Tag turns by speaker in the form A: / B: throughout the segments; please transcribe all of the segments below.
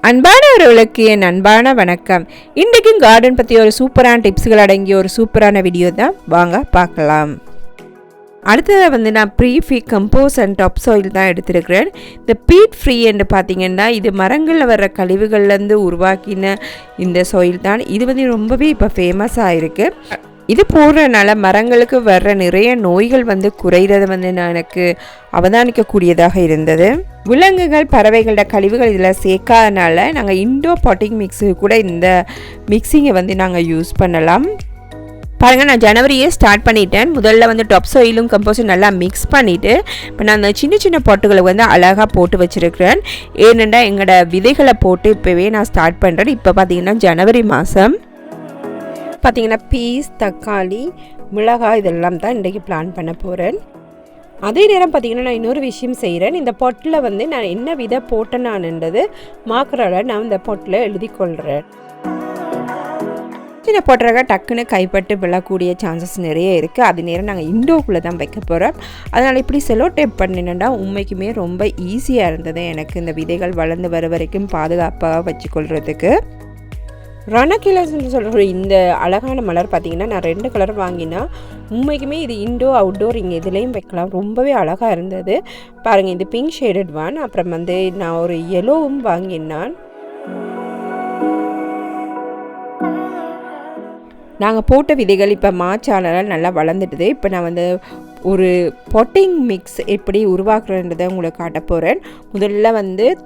A: அன்பானவர்களுக்கு என் அன்பான வணக்கம். இன்றைக்கும் கார்டன் பற்றி ஒரு சூப்பரான டிப்ஸுகள் அடங்கிய ஒரு சூப்பரான வீடியோ தான், வாங்க பார்க்கலாம். அடுத்ததாக நான் ப்ரீஃபீ கம்போஸ் அண்ட் டாப் சாயில் தான் எடுத்துருக்கிறேன். இந்த பீட் ஃப்ரீ என்று பார்த்திங்கன்னா இது மரங்களில் வர்ற கழிவுகள்லேருந்து உருவாக்கின இந்த சாயில் தான். இது ரொம்பவே இப்போ ஃபேமஸாக இருக்குது. இது போடுறதுனால மரங்களுக்கு வர்ற நிறைய நோய்கள் குறைகிறது நான் எனக்கு அவதானிக்கக்கூடியதாக இருந்தது. விலங்குகள் பறவைகளோட கழிவுகள் இதில் சேர்க்காதனால நாங்கள் இண்டோ பாட்டிங் மிக்ஸு கூட இந்த மிக்சிங்கை நாங்கள் யூஸ் பண்ணலாம். பாருங்கள், நான் ஜனவரியே ஸ்டார்ட் பண்ணிட்டேன். முதல்ல டாப் சாயிலும் கம்போஸும் நல்லா மிக்ஸ் பண்ணிவிட்டு இப்போ நான் அந்த சின்ன சின்ன பாட்டுகளை அழகாக போட்டு வச்சுருக்கிறேன். ஏனெண்டா எங்களோட விதைகளை போட்டு இப்போவே நான் ஸ்டார்ட் பண்ணுறேன். இப்போ பார்த்திங்கன்னா ஜனவரி மாதம் பார்த்திங்கன்னா பீஸ், தக்காளி, மிளகாய் இதெல்லாம் தான் இன்றைக்கி பிளான் பண்ண போகிறேன். அதே நேரம் பார்த்திங்கன்னா நான் இன்னொரு விஷயம் செய்கிறேன். இந்த பொட்டில் நான் என்ன விதை போட்டேனான்ன்றது மார்க்கரால் நான் இந்த பொட்டில் எழுதி கொள்கிறேன். சின்ன போட்டுறக்க டக்குன்னு கைப்பட்டு விழக்கூடிய சான்சஸ் நிறைய இருக்குது. அது நேரம் நாங்கள் இண்டோக்குள்ளே தான் வைக்க போகிறோம். அதனால் இப்படி செலோ டேப் பண்ணினேன்னா உண்மைக்குமே ரொம்ப ஈஸியாக இருந்தது எனக்கு இந்த விதைகள் வளர்ந்து வர வரைக்கும் பாதுகாப்பாக வச்சுக்கொள்கிறதுக்கு. ரணக்கிலஸ்ன்னு சொல்கிற இந்த அழகான மலர் பார்த்திங்கன்னா நான் 2 கலர் வாங்கினா உண்மைக்குமே இது இண்டோ அவுட்டோர் இங்கே இதுலேயும் வைக்கலாம். ரொம்பவே அழகாக இருந்தது. பாருங்கள், இது பிங்க் ஷேடட் ஒன். அப்புறம் நான் ஒரு எல்லோவும் வாங்கினான். நாங்கள் போட்ட விதைகள் இப்போ மாச்சானால் நல்லா வளர்ந்துட்டுது. இப்போ நான் ஒரு பொட்டிங் மிக்ஸ் எப்படி உருவாக்குறன்றதை உங்களுக்கு காட்ட போகிறேன். முதல்ல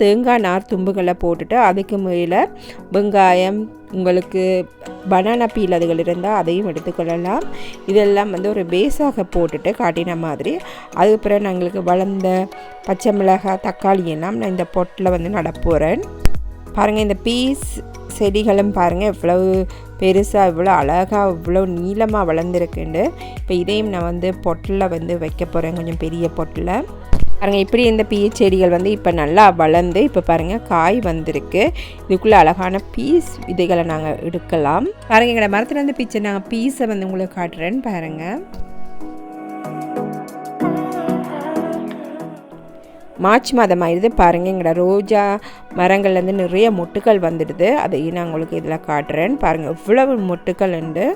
A: தேங்காய் நார் தும்புகளை போட்டுட்டு அதுக்கு மேலே வெங்காயம், உங்களுக்கு பனானா பீல் அதுகள் இருந்தால் அதையும் எடுத்துக்கொள்ளலாம். இதெல்லாம் ஒரு பேஸாக போட்டுட்டு காட்டின மாதிரி அதுக்கப்புறம் எங்களுக்கு வளர்ந்த பச்சை மிளகாய், தக்காளி எல்லாம் நான் இந்த பொட்டில் நடப்போகிறேன். பாருங்கள், இந்த பீஸ் செடிகளும் பாருங்கள் எவ்வளவு பெருசாக, இவ்வளோ அழகாக, இவ்வளோ நீளமாக வளர்ந்துருக்குண்டு. இப்போ இதையும் நான் பொட்டில் வைக்க போகிறேன், கொஞ்சம் பெரிய பொட்டில். பாருங்கள், இப்படி இந்த பீஸ் செடிகள் இப்போ நல்லா வளர்ந்து இப்போ பாருங்கள் காய் வந்திருக்கு. இதுக்குள்ளே அழகான பீஸ் விதைகளை நாங்கள் எடுக்கலாம். பாருங்கள், எங்களோட மரத்துலேருந்து பிச்சை நாங்கள் பீஸை உங்களுக்கு காட்டுறேன்னு பாருங்கள். மார்ச் மாதம் ஆயிடுது. பாருங்கள், எங்களோட ரோஜா மரங்கள்லேருந்து நிறைய மொட்டுக்கள் வந்துடுது. அதையும் நான் உங்களுக்கு இதில் காட்டுறேன். பாருங்கள், இவ்வளவு மொட்டுக்கள் உண்டு.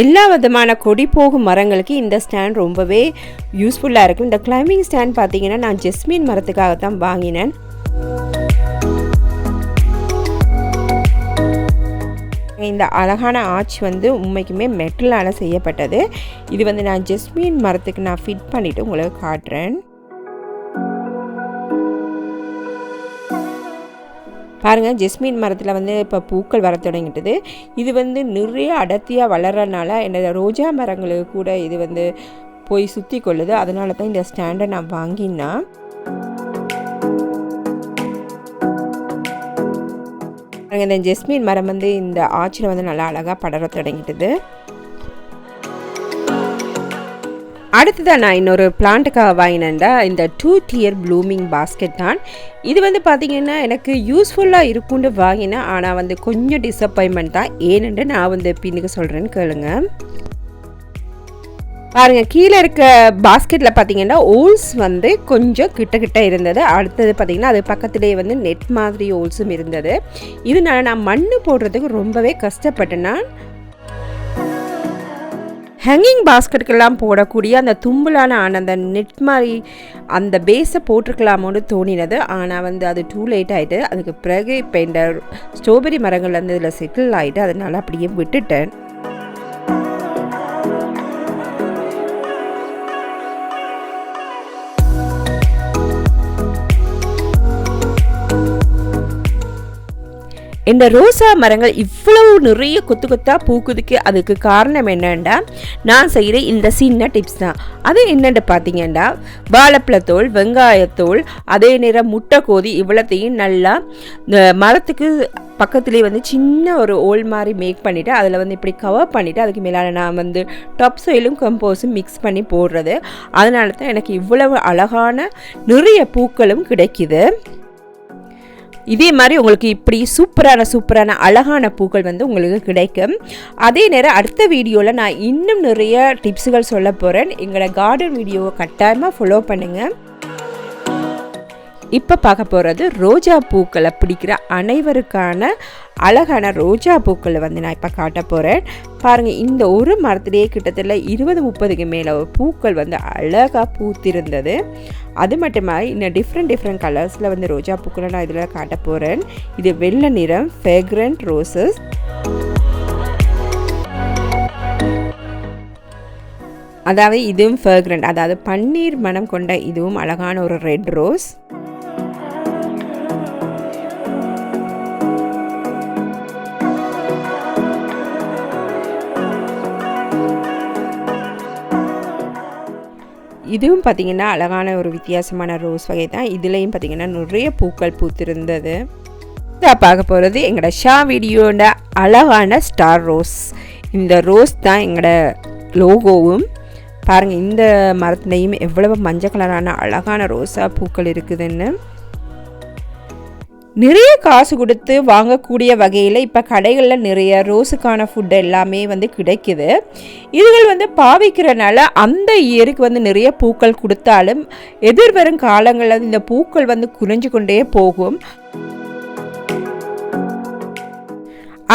A: எல்லா விதமான கொடி போகும் மரங்களுக்கு இந்த ஸ்டாண்ட் ரொம்பவே யூஸ்ஃபுல்லாக இருக்கும். இந்த கிளைம்பிங் ஸ்டாண்ட் பார்த்திங்கன்னா நான் ஜெஸ்மின் மரத்துக்காக தான் வாங்கினேன். இந்த அழகான ஆர்ச் உண்மைக்குமே மெட்டலால் செய்யப்பட்டது. இது நான் ஜெஸ்மின் மரத்துக்கு நான் ஃபிட் பண்ணிவிட்டு உங்களுக்கு காட்டுறேன். பாருங்கள், ஜெஸ்மின் மரத்தில் இப்போ பூக்கள் வர தொடங்கிட்டது. இது நிறைய அடர்த்தியாக வளர்கிறனால என்னோட ரோஜா மரங்களுக்கு கூட இது போய் சுற்றி கொள்ளுது. அதனால தான் இந்த ஸ்டாண்டை நான் வாங்கினா. இந்த ஜெஸ்மின் மரம் இந்த ஆச்சில் நல்லா அழகாக படர தொடங்கிட்டது. அடுத்ததான் நான் இன்னொரு பிளான்ட்டுக்காக வாங்கினேன்டா இந்த 2 tier ப்ளூமிங் பாஸ்கெட் தான். இது பார்த்திங்கன்னா எனக்கு யூஸ்ஃபுல்லாக இருக்கும்னு வாங்கினேன். ஆனால் கொஞ்சம் டிசப்பாயின்மெண்ட் தான். ஏனென்று நான் பின்னுக்கு சொல்கிறேன்னு கேளுங்க. பாருங்கள், கீழே இருக்க பாஸ்கெட்டில் பார்த்திங்கன்னா ஓல்ஸ் கொஞ்சம் கிட்ட இருந்தது. அடுத்தது பார்த்திங்கன்னா அது பக்கத்துலேயே நெட் மாதிரி ஓல்ஸும் இருந்தது. இதனால நான் மண் போடுறதுக்கு ரொம்பவே கஷ்டப்பட்டேன்னா ஹேங்கிங் பாஸ்கெட்டுக்கெல்லாம் போடக்கூடிய அந்த தும்பலான அந்த நெட் மாதிரி அந்த பேஸை போட்டிருக்கலாமோன்னு தோணினது. ஆனால் அது டூ லேட் ஆகிட்டு அதுக்கு பிறகு இப்போ இந்த ஸ்ட்ராபெரி மரங்கள் இதில் செட்டில் ஆகிட்டு அதனால அப்படியே விட்டுட்டேன். இந்த ரோசா மரங்கள் இவ்வளவு நிறைய கொத்து கொத்தாக பூக்குதுக்கு அதுக்கு காரணம் என்னென்னா நான் செய்கிற இந்த சின்ன டிப்ஸ் தான். அது என்னென்னு பார்த்தீங்கன்னா வாழைப்பழத்தோல், வெங்காயத்தோல், அதே நேரம் முட்டைக்கோதி இவ்வளோத்தையும் நல்லா இந்த மரத்துக்கு பக்கத்துலேயே சின்ன ஒரு ஓல் மாதிரி மேக் பண்ணிவிட்டு அதில் இப்படி கவர் பண்ணிவிட்டு அதுக்கு மேலே நான் டாப் சாயிலும் கம்போஸும் மிக்ஸ் பண்ணி போடுறது. அதனால தான் எனக்கு இவ்வளவு அழகான நிறைய பூக்களும் கிடைக்குது. இதே மாதிரி உங்களுக்கு இப்படி சூப்பரான அழகான பூக்கள் உங்களுக்கு கிடைக்கும். அதே நேரம் அடுத்த வீடியோவில் நான் இன்னும் நிறைய டிப்ஸுகள் சொல்ல போகிறேன். எங்களோட கார்டன் வீடியோவை கட்டாயமாக ஃபாலோ பண்ணுங்கள். இப்போ பார்க்க போகிறது ரோஜா பூக்களை பிடிக்கிற அனைவருக்கான அழகான ரோஜா பூக்களை வந்து நான் இப்போ காட்ட போகிறேன். பாருங்கள், இந்த ஒரு மரத்திலேயே கிட்டத்தட்ட 20-30க்கு மேலே பூக்கள் வந்து அழகாக பூத்திருந்தது. அது மட்டுமா இன்னும் டிஃப்ரெண்ட் கலர்ஸில் வந்து ரோஜா பூக்களை நான் இதில் காட்ட போகிறேன். இது வெள்ளை நிறம் ஃப்ராக்ரண்ட் ரோசஸ். அதாவது இதுவும் ஃப்ராக்ரண்ட், அதாவது பன்னீர் மனம் கொண்ட இதுவும் அழகான ஒரு ரெட் ரோஸ். இதுவும் பார்த்திங்கன்னா அழகான ஒரு வித்தியாசமான ரோஸ் வகை தான். இதுலேயும் பார்த்திங்கன்னா நிறைய பூக்கள் பூத்திருந்தது. இதை பார்க்க போகிறது எங்களோட ஷா வீடியோட அழகான ஸ்டார் ரோஸ். இந்த ரோஸ் தான் எங்களோட லோகோவும். பாருங்கள், இந்த மரத்துலேயும் எவ்வளவு மஞ்சள் கலரான அழகான ரோஸா பூக்கள் இருக்குதுன்னு. நிறைய காசு கொடுத்து வாங்கக்கூடிய வகையில் இப்போ கடைகளில் நிறைய ரோஸுக்கான ஃபுட் எல்லாமே வந்து கிடைக்குது. இதுகள் வந்து பாவிக்கிறனால அந்த இயருக்கு வந்து நிறைய பூக்கள் கொடுத்தாலும் எதிர்வரும் காலங்களில் இந்த பூக்கள் வந்து குறைஞ்சு கொண்டே போகும்.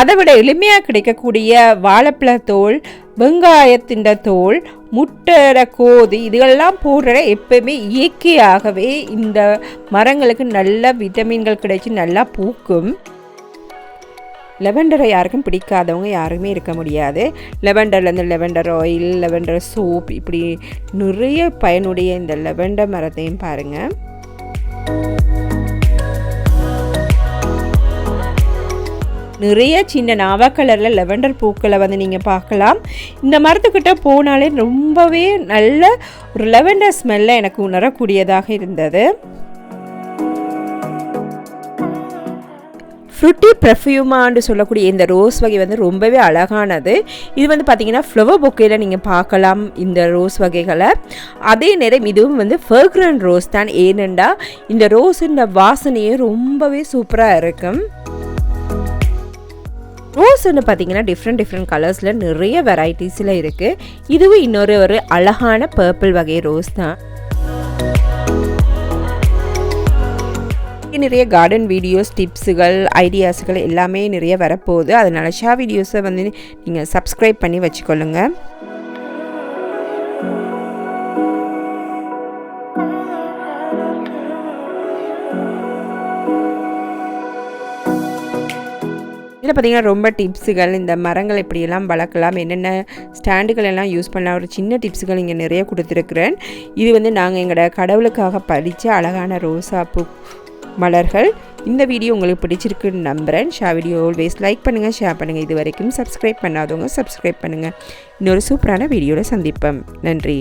A: அதை விட எளிமையாக கிடைக்கக்கூடிய வாழைப்பழத்தோல், வெங்காயத்தின் தோல், முட்டை கோது இதுகள்லாம் போடுற எப்பவுமே இயற்கையாகவே இந்த மரங்களுக்கு நல்ல விட்டமின்கள் கிடைச்சி நல்லா பூக்கும். லெவெண்டரை யாருக்கும் பிடிக்காதவங்க யாருமே இருக்க முடியாது. லெவெண்டர்லேருந்து லெவெண்டர் ஆயில், லெவெண்டர் சோப், இப்படி நிறைய பயனுடைய இந்த லெவெண்டர் மரத்தையும் பாருங்கள். நிறைய சின்ன நாவா கலரில் லெவெண்டர் பூக்களை வந்து நீங்கள் பார்க்கலாம். இந்த மரத்துக்கிட்ட போனாலே ரொம்பவே நல்ல ஒரு லெவெண்டர் ஸ்மெல்லை எனக்கு உணரக்கூடியதாக இருந்தது. ஃப்ரூட்டி பெர்ஃப்யூமான்னு சொல்லக்கூடிய இந்த ரோஸ் வகை வந்து ரொம்பவே அழகானது. இது வந்து பார்த்திங்கன்னா ஃப்ளவர் பொக்கேயில் நீங்கள் பார்க்கலாம் இந்த ரோஸ் வகைகளை. அதே நேரம் இதுவும் வந்து ஃப்ராக்ரண்ட் ரோஸ் தான். ஏனெண்டா இந்த ரோஸுன்ற வாசனையே ரொம்பவே சூப்பராக இருக்கும். ரோஸ்ன்னு பார்த்தீங்கன்னா டிஃப்ரெண்ட் கலர்ஸில் நிறைய வெரைட்டிஸில் இருக்குது. இதுவும் இன்னொரு அழகான பர்பிள் வகை ரோஸ் தான். நிறைய கார்டன் வீடியோஸ், டிப்ஸுகள், ஐடியாஸுகள் எல்லாமே நிறைய வரப்போகுது. அதனால் ஷா வீடியோஸை வந்து நீங்கள் சப்ஸ்கிரைப் பண்ணி வச்சுக்கொள்ளுங்கள். இதில் பார்த்திங்கன்னா ரொம்ப டிப்ஸுகள், இந்த மரங்கள் எப்படியெல்லாம் வளர்க்கலாம், என்னென்ன ஸ்டாண்டுகள் எல்லாம் யூஸ் பண்ணலாம், ஒரு சின்ன டிப்ஸுகள் இங்கே நிறைய கொடுத்துருக்குறேன். இது வந்து நாங்கள் எங்களோட கடவுளுக்காக பறித்த அழகான ரோசா பூ மலர்கள். இந்த வீடியோ உங்களுக்கு பிடிச்சிருக்குன்னு நம்புகிறேன். ஷா வீடியோ ஆல்வேஸ் லைக் பண்ணுங்கள், ஷேர் பண்ணுங்கள். இது வரைக்கும் சப்ஸ்கிரைப் பண்ணாதவங்க சப்ஸ்கிரைப் பண்ணுங்கள். இன்னொரு சூப்பரான வீடியோவில் சந்திப்போம். நன்றி.